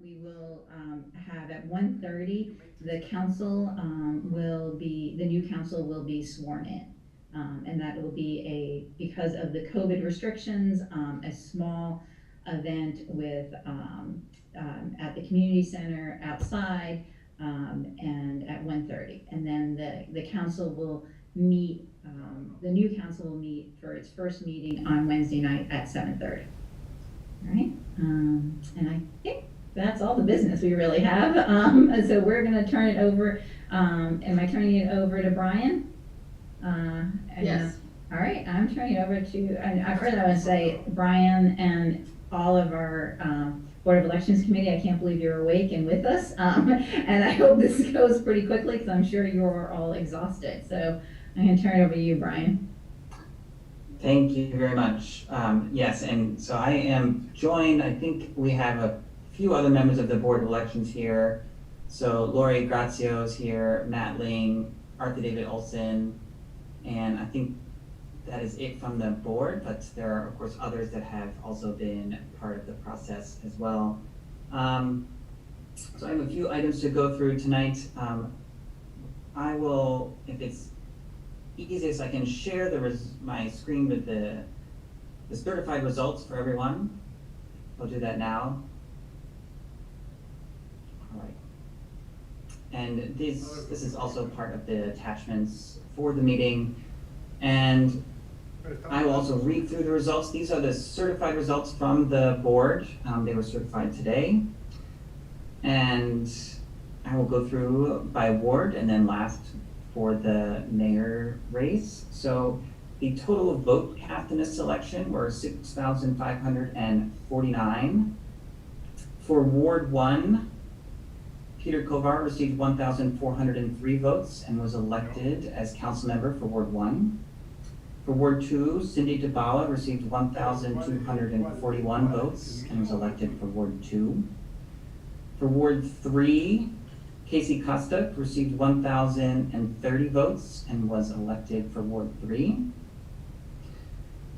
we will have at 1:30, the council the new council will be sworn in. And that will be because of the COVID restrictions, a small event at the community center outside, and at 1:30. And then the council will meet, the new council will meet for its first meeting on Wednesday night at 7:30. All right, and I think that's all the business we really have. So we're gonna turn it over, am I turning it over to Brian? Yes. All right, I'm turning it over to, and first I want to say, Brian and all of our Board of Elections Committee, I can't believe you're awake and with us. And I hope this goes pretty quickly because I'm sure you're all exhausted. So I'm gonna turn it over to you, Brian. Thank you very much. Yes, and so I am joined, I think we have a few other members of the Board of Elections here. So Lori Grazio is here, Matt Ling, Arthur David Olson, and I think that is it from the board, but there are of course others that have also been part of the process as well. So I have a few items to go through tonight. I will, if it's easiest, I can share my screen with the certified results for everyone. I'll do that now. All right. And this is also part of the attachments for the meeting. And I will also read through the results. These are the certified results from the board. They were certified today. And I will go through by ward and then last for the mayor race. So the total of vote cast in this election were 6,549. For Ward 1, Peter Kovar received 1,403 votes and was elected as council member for Ward 1. For Ward 2, Cindy Dabala received 1,241 votes and was elected for Ward 2. For Ward 3, Casey Costa received 1,030 votes and was elected for Ward 3.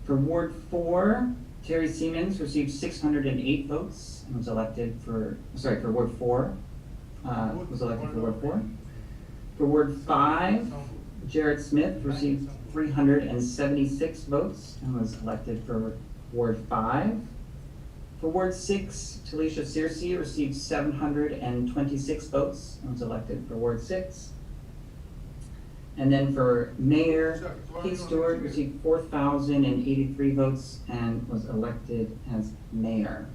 For Ward 4, Terry Siemens received 608 votes and was elected for Ward 4, was elected for Ward 4. For Ward 5, Jared Smith received 376 votes and was elected for Ward 5. For Ward 6, Talisha Searcy received 726 votes and was elected for Ward 6. And then for Mayor, Kate Stewart received 4,083 votes and was elected as mayor.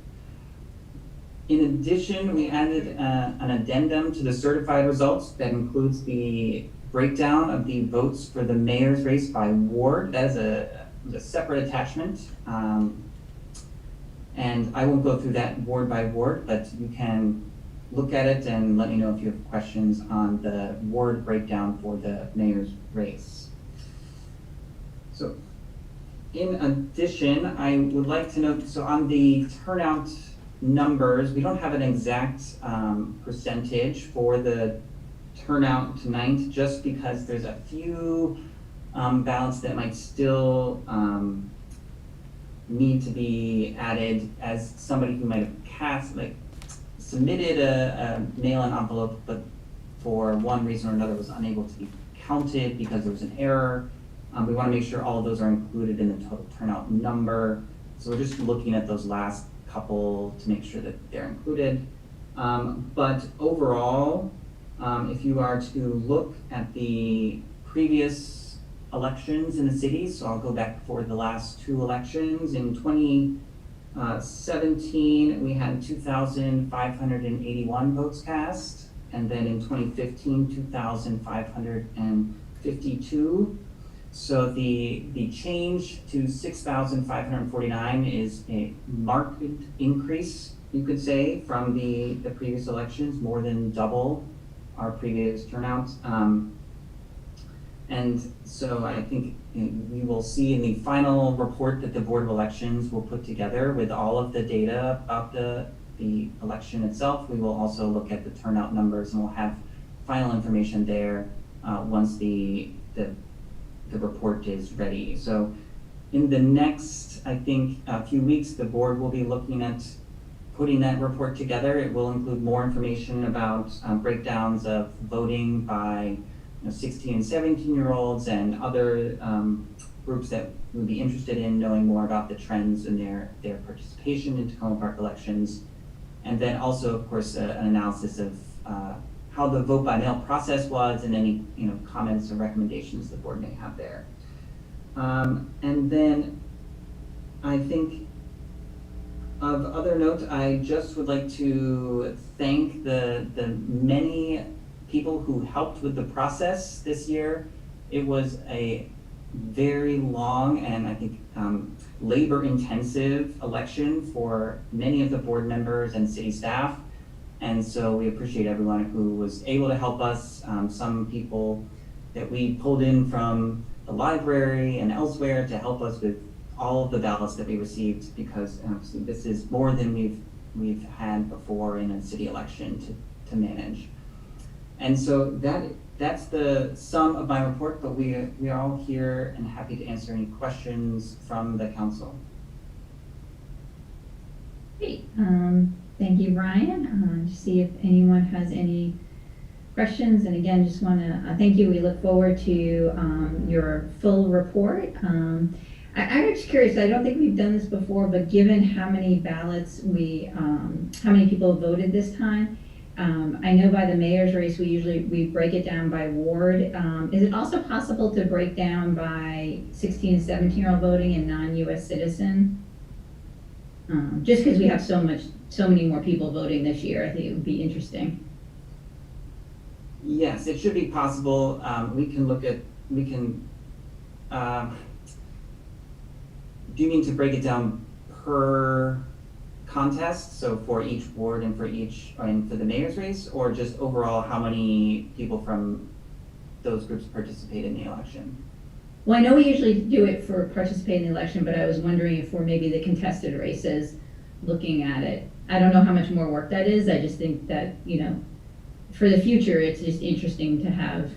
In addition, we added an addendum to the certified results that includes the breakdown of the votes for the mayor's race by ward. That is a separate attachment. And I won't go through that ward by ward, but you can look at it and let me know if you have questions on the ward breakdown for the mayor's race. So in addition, I would like to note, so on the turnout numbers, we don't have an exact percentage for the turnout tonight, just because there's a few ballots that might still need to be added, as somebody who might have submitted a mail-in envelope, but for one reason or another was unable to be counted because there was an error. We want to make sure all of those are included in the total turnout number. So we're just looking at those last couple to make sure that they're included. But overall, if you are to look at the previous elections in the city, so I'll go back for the last two elections. In 2017, we had 2,581 votes cast, and then in 2015, 2,552. So the change to 6,549 is a marked increase, you could say, from the previous elections, more than double our previous turnouts. And so I think we will see in the final report that the Board of Elections will put together with all of the data about the election itself. We will also look at the turnout numbers, and we'll have final information there once the report is ready. So in the next, I think, a few weeks, the board will be looking at putting that report together. It will include more information about breakdowns of voting by 16 and 17-year-olds and other groups that would be interested in knowing more about the trends in their participation in Tacoma Park elections. And then also, of course, an analysis of how the vote by mail process was and any comments or recommendations the board may have there. And then I think of other note, I just would like to thank the many people who helped with the process this year. It was a very long and I think labor-intensive election for many of the board members and city staff. And so we appreciate everyone who was able to help us. Some people that we pulled in from the library and elsewhere to help us with all of the ballots that we received, because obviously this is more than we've had before in a city election to manage. And so that's the sum of my report, but we are all here and happy to answer any questions from the council. Great. Thank you, Brian. To see if anyone has any questions. And again, just want to thank you. We look forward to your full report. I'm just curious, I don't think we've done this before, but given how many ballots how many people voted this time, I know by the mayor's race, we break it down by ward. Is it also possible to break down by 16 and 17-year-old voting and non-US citizen? Just because we have so many more people voting this year, I think it would be interesting. Yes, it should be possible. Do you mean to break it down per contest? So for each ward and for the mayor's race, or just overall how many people from those groups participate in the election? Well, I know we usually do it for participate in the election, but I was wondering if for maybe the contested races, looking at it. I don't know how much more work that is. I just think that, for the future, it's just interesting to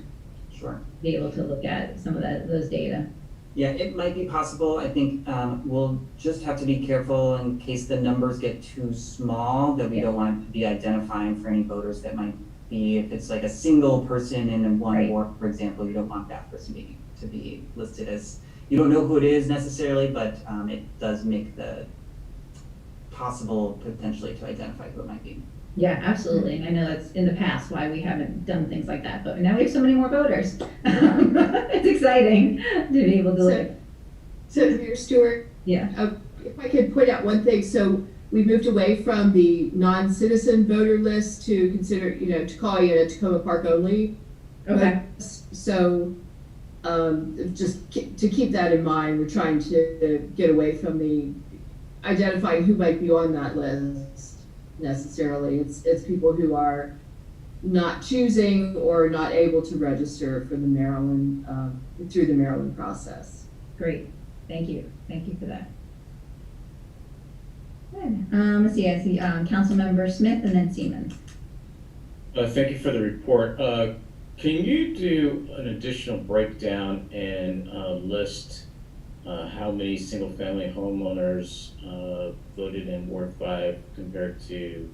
be able to look at some of those data. Yeah, it might be possible. I think we'll just have to be careful in case the numbers get too small, that we don't want to be identifying for any voters that might be, if it's like a single person in one ward, for example, you don't want that person to be listed as, you don't know who it is necessarily, but it does make the possible potentially to identify who it might be. Yeah, absolutely. And I know that's in the past why we haven't done things like that, but now we have so many more voters. It's exciting to be able to look. So Mayor Stewart, Yeah. If I could point out one thing, so we moved away from the non-citizen voter list to consider, to call it a Tacoma Park only. Okay. So just to keep that in mind, we're trying to get away from the identifying who might be on that list necessarily. It's people who are not choosing or not able to register for the Maryland, through the Maryland process. Great. Thank you. Thank you for that. Good. Let's see, I see Councilmember Smith and then Siemens. Thank you for the report. Can you do an additional breakdown and list how many single-family homeowners voted in Ward 5 compared to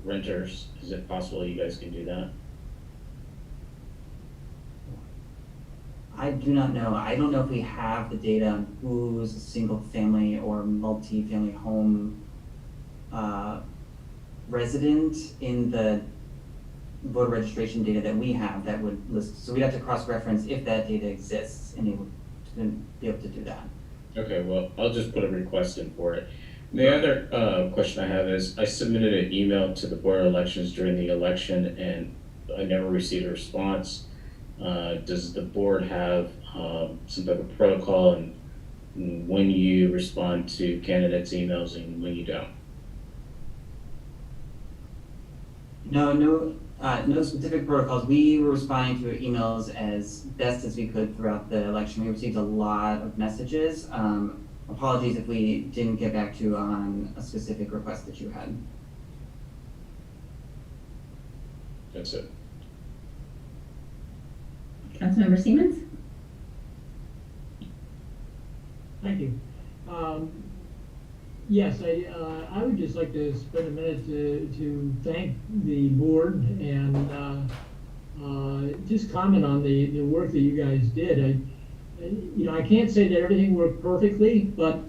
renters? Is it possible you guys can do that? I do not know. I don't know if we have the data on who's a single-family or multi-family home resident in the voter registration data that we have that would list. So we'd have to cross-reference if that data exists and be able to do that. Okay, well, I'll just put a request in for it. The other question I have is, I submitted an email to the Board of Elections during the election and I never received a response. Does the board have some type of protocol and when you respond to candidates' emails and when you don't? No specific protocols. We were responding to emails as best as we could throughout the election. We received a lot of messages. Apologies if we didn't get back to you on a specific request that you had. That's it. Councilmember Siemens? Thank you. Yes, I would just like to spend a minute to thank the board and just comment on the work that you guys did. I can't say that everything worked perfectly, but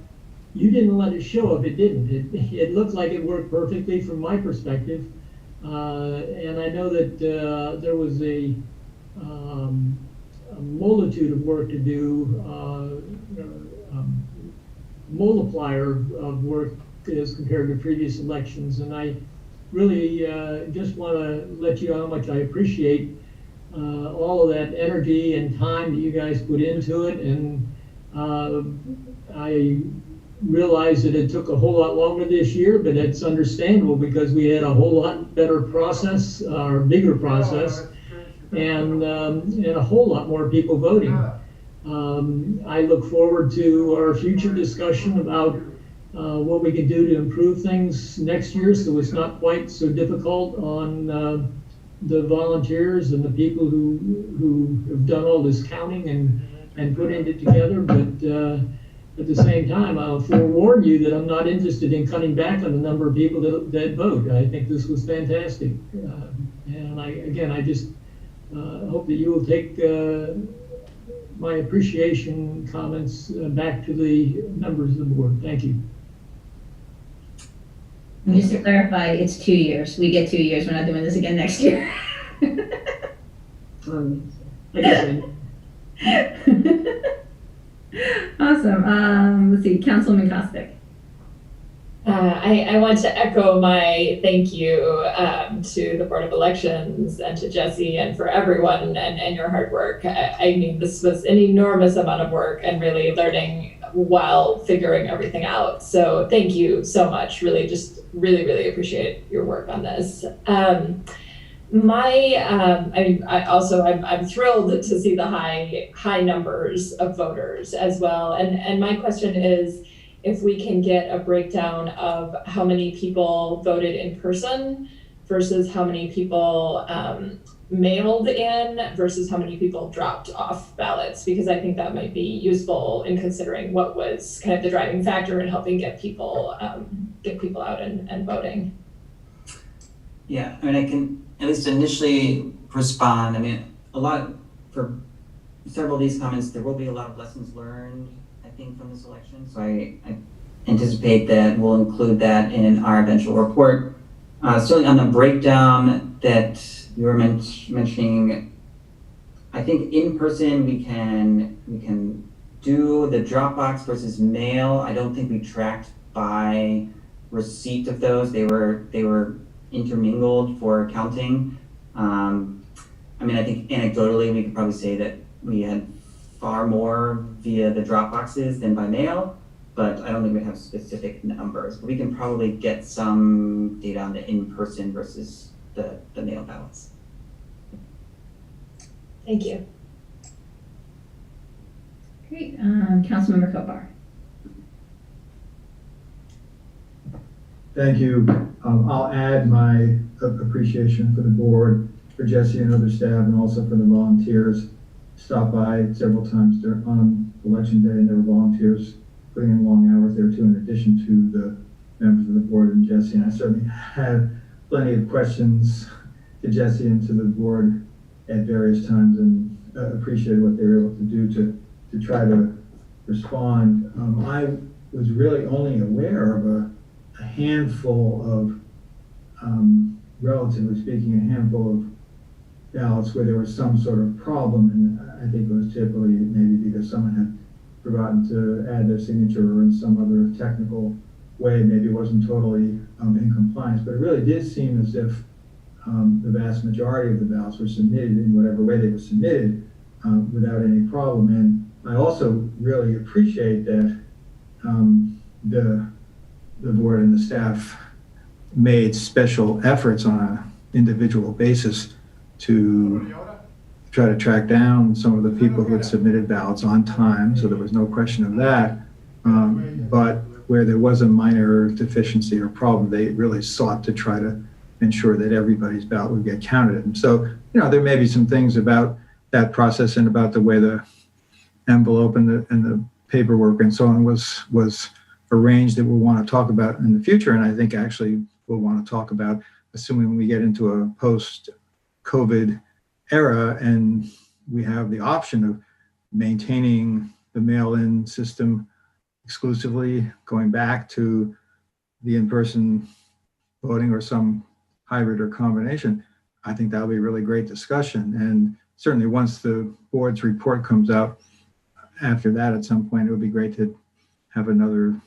you didn't let it show if it didn't. It looked like it worked perfectly from my perspective. And I know that there was a multitude of work to do, multiplier of work as compared to previous elections. And I really just want to let you know how much I appreciate all of that energy and time that you guys put into it. And I realize that it took a whole lot longer this year, but it's understandable because we had a whole lot better process, or bigger process, and a whole lot more people voting. I look forward to our future discussion about what we can do to improve things next year so it's not quite so difficult on the volunteers and the people who have done all this counting and putting it together. But at the same time, I'll forewarn you that I'm not interested in cutting back on the number of people that vote. I think this was fantastic. And I just hope that you will take my appreciation comments back to the members of the board. Thank you. And just to clarify, it's 2 years. We get 2 years. We're not doing this again next year. I guess Awesome. Let's see, Councilman Costick. I want to echo my thank you to the Board of Elections and to Jesse and for everyone and your hard work. I mean, this was an enormous amount of work and really learning while figuring everything out. So thank you so much. Really, just really appreciate your work on this. I'm thrilled to see the high numbers of voters as well. And my question is, if we can get a breakdown of how many people voted in person versus how many people mailed in versus how many people dropped off ballots, because I think that might be useful in considering what was kind of the driving factor in helping get people out and voting. Yeah, I mean, I can at least initially respond. I mean, for several of these comments, there will be a lot of lessons learned, I think, from this election. So I anticipate that we'll include that in our eventual report. Certainly on the breakdown that you were mentioning, I think in person we can do the Dropbox versus mail. I don't think we tracked by receipt of those. They were intermingled for counting. I mean, I think anecdotally we could probably say that we had far more via the Dropboxes than by mail, but I don't think we have specific numbers. But we can probably get some data on the in-person versus the mail ballots. Thank you. Great. Councilmember Kopar. Thank you. I'll add my appreciation for the board, for Jesse and other staff, and also for the volunteers. Stopped by several times on election day, and there were volunteers putting in long hours there too, in addition to the members of the board and Jesse. And I certainly had plenty of questions to Jesse and to the board at various times, and appreciated what they were able to do to try to respond. I was really only aware of a handful of, relatively speaking, a handful of ballots where there was some sort of problem, and I think it was typically maybe because someone had forgotten to add their signature or in some other technical way, maybe it wasn't totally in compliance, but it really did seem as if the vast majority of the ballots were submitted in whatever way they were submitted without any problem. And I also really appreciate that the board and the staff made special efforts on an individual basis to try to track down some of the people who had submitted ballots on time, so there was no question of that. But where there was a minor deficiency or problem, they really sought to try to ensure that everybody's ballot would get counted. And so, there may be some things about that process and about the way the envelope and the paperwork and so on was range that we'll want to talk about in the future. And I think actually we'll want to talk about, assuming we get into a post-COVID era and we have the option of maintaining the mail-in system exclusively, going back to the in-person voting or some hybrid or combination. I think that'll be a really great discussion. And certainly once the board's report comes out after that, at some point, it would be great to have another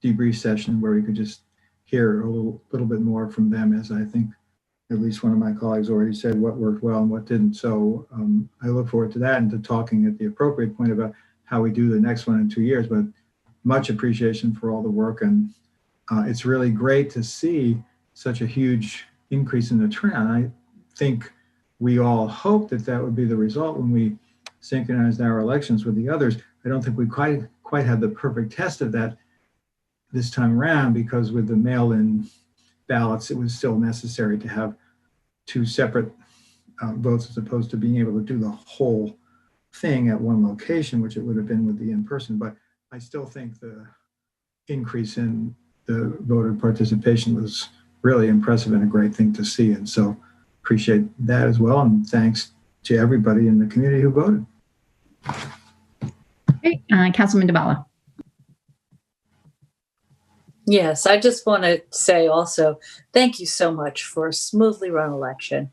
debrief session where we could just hear a little bit more from them, as I think at least one of my colleagues already said what worked well and what didn't. So I look forward to that and to talking at the appropriate point about how we do the next one in 2 years, but much appreciation for all the work. And it's really great to see such a huge increase in the turnout. I think we all hoped that that would be the result when we synchronized our elections with the others. I don't think we quite had the perfect test of that this time around, because with the mail-in ballots, it was still necessary to have two separate votes as opposed to being able to do the whole thing at one location, which it would have been with the in-person. But I still think the increase in the voter participation was really impressive and a great thing to see. And so appreciate that as well. And thanks to everybody in the community who voted. Great. Councilman DeBala. Yes, I just want to say also, thank you so much for a smoothly run election.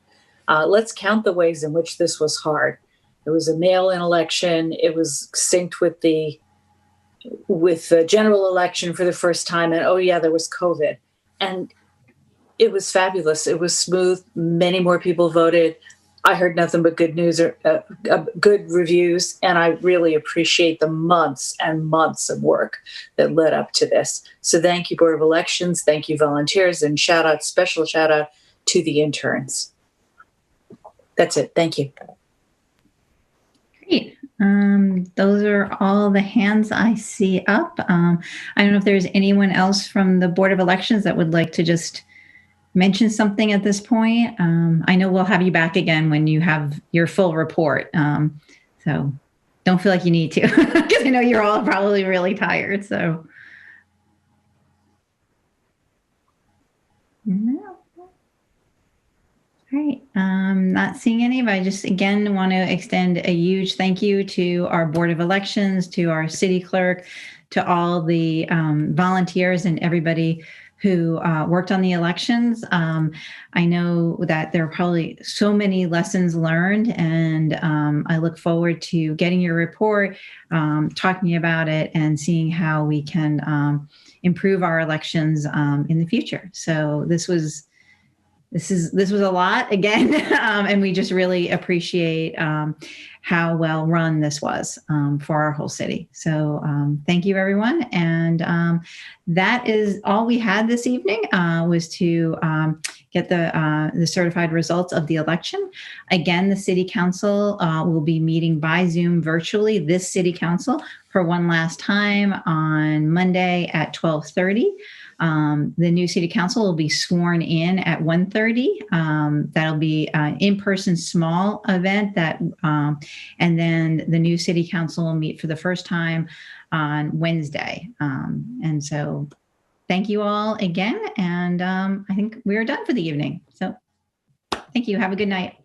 Let's count the ways in which this was hard. It was a mail-in election. It was synced with the general election for the first time. And oh yeah, there was COVID. And it was fabulous. It was smooth. Many more people voted. I heard nothing but good news or good reviews, and I really appreciate the months and months of work that led up to this. So thank you, Board of Elections. Thank you, volunteers, and special shout out to the interns. That's it. Thank you. Great. Those are all the hands I see up. I don't know if there's anyone else from the Board of Elections that would like to just mention something at this point. I know we'll have you back again when you have your full report. So don't feel like you need to, because I know you're all probably really tired. So no. All right. Not seeing any, but I just again want to extend a huge thank you to our Board of Elections, to our city clerk, to all the volunteers and everybody who worked on the elections. I know that there are probably so many lessons learned, and I look forward to getting your report, talking about it, and seeing how we can improve our elections in the future. So this was a lot again, and we just really appreciate how well run this was for our whole city. So thank you, everyone. And that is all we had this evening, was to get the certified results of the election. Again, the City Council will be meeting by Zoom virtually, this City Council, for one last time on Monday at 12:30. The new City Council will be sworn in at 1:30. That'll be an in-person small event and then the new City Council will meet for the first time on Wednesday. And so thank you all again. And I think we're done for the evening. So thank you. Have a good night.